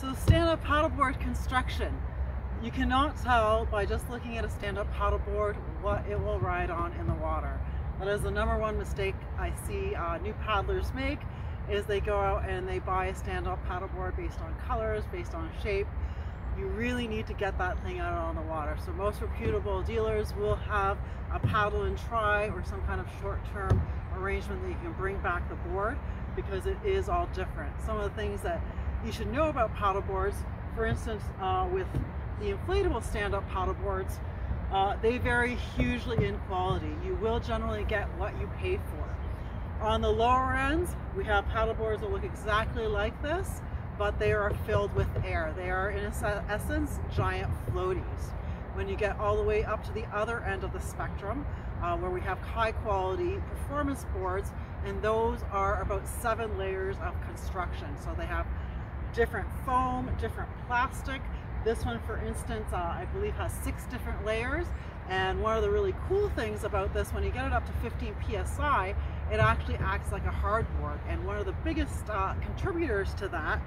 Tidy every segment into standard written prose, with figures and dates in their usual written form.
So stand-up paddleboard construction. You cannot tell by just looking at a stand-up paddleboard what it will ride on in the water. That is the #1 mistake I see new paddlers make, is they go out and they buy a stand-up paddleboard based on colors, based on shape. You really need to get that thing out on the water. So most reputable dealers will have a paddle and try or some kind of short-term arrangement that you can bring back the board, because it is all different. Some of the things that you should know about paddleboards, for instance, with the inflatable stand-up paddleboards, they vary hugely in quality. You will generally get what you pay for. On the lower ends, we have paddleboards that look exactly like this, but they are filled with air. They are, in essence, giant floaties. When you get all the way up to the other end of the spectrum, where we have high quality performance boards, and those are about 7 layers of construction. So they have different foam, different plastic. This one, for instance, I believe has 6 different layers. And one of the really cool things about this, when you get it up to 15 psi, it actually acts like a hardboard. And one of the biggest contributors to that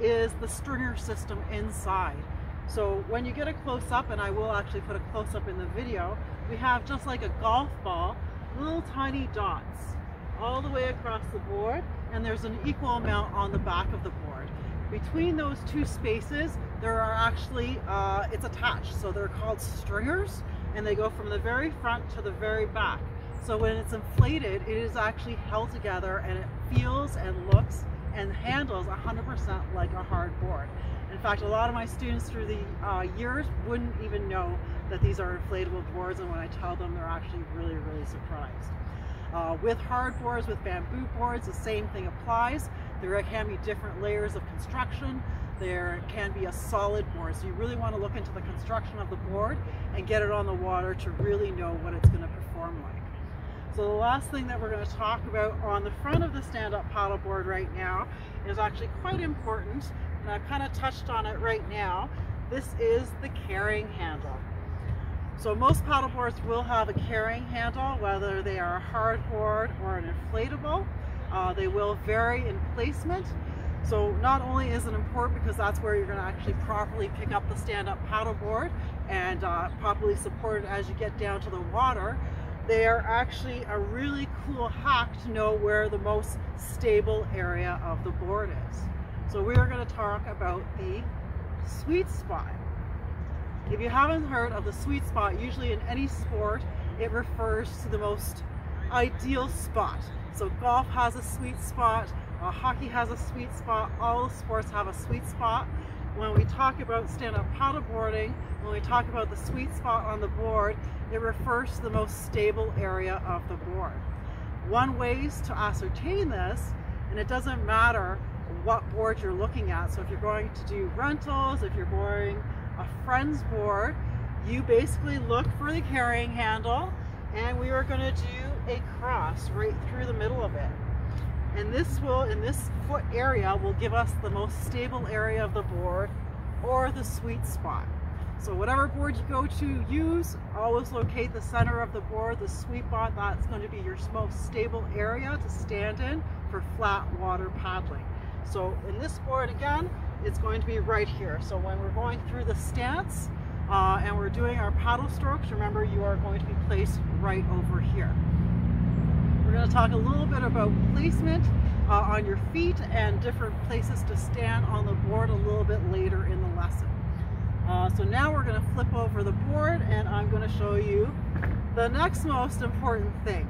is the stringer system inside. So when you get a close-up, and I will actually put a close-up in the video, we have, just like a golf ball, little tiny dots all the way across the board, and there's an equal amount on the back of the board. Between those 2 spaces, there are actually, it's attached, so they're called stringers, and they go from the very front to the very back. So when it's inflated, it is actually held together, and it feels and looks and handles 100% like a hard board. In fact, a lot of my students through the years wouldn't even know that these are inflatable boards, and when I tell them, they're actually really, really surprised. With hard boards, with bamboo boards, the same thing applies. There can be different layers of construction. There can be a solid board. So you really want to look into the construction of the board and get it on the water to really know what it's going to perform like. So the last thing that we're going to talk about on the front of the stand-up paddleboard right now is actually quite important, and I've kind of touched on it right now. This is the carrying handle. So most paddleboards will have a carrying handle, whether they are a hard board or an inflatable. They will vary in placement. So not only is it important because that's where you're going to actually properly pick up the stand-up paddleboard and properly support it as you get down to the water, they are actually a really cool hack to know where the most stable area of the board is. So we are going to talk about the sweet spot. If you haven't heard of the sweet spot, usually in any sport, it refers to the most ideal spot. So golf has a sweet spot, hockey has a sweet spot, all the sports have a sweet spot. When we talk about stand-up paddleboarding, when we talk about the sweet spot on the board, it refers to the most stable area of the board. One way to ascertain this, and it doesn't matter what board you're looking at, so if you're going to do rentals, if you're borrowing a friend's board, you basically look for the carrying handle, and we are going to do a cross right through the middle of it. And this will, in this foot area, will give us the most stable area of the board, or the sweet spot. So whatever board you go to use, always locate the center of the board, the sweet spot. That's going to be your most stable area to stand in for flat water paddling. So in this board, again, it's going to be right here. So when we're going through the stance and we're doing our paddle strokes, remember you are going to be placed right over here. We're going to talk a little bit about placement on your feet and different places to stand on the board a little bit later in the lesson. So now we're going to flip over the board, and I'm going to show you the next most important thing.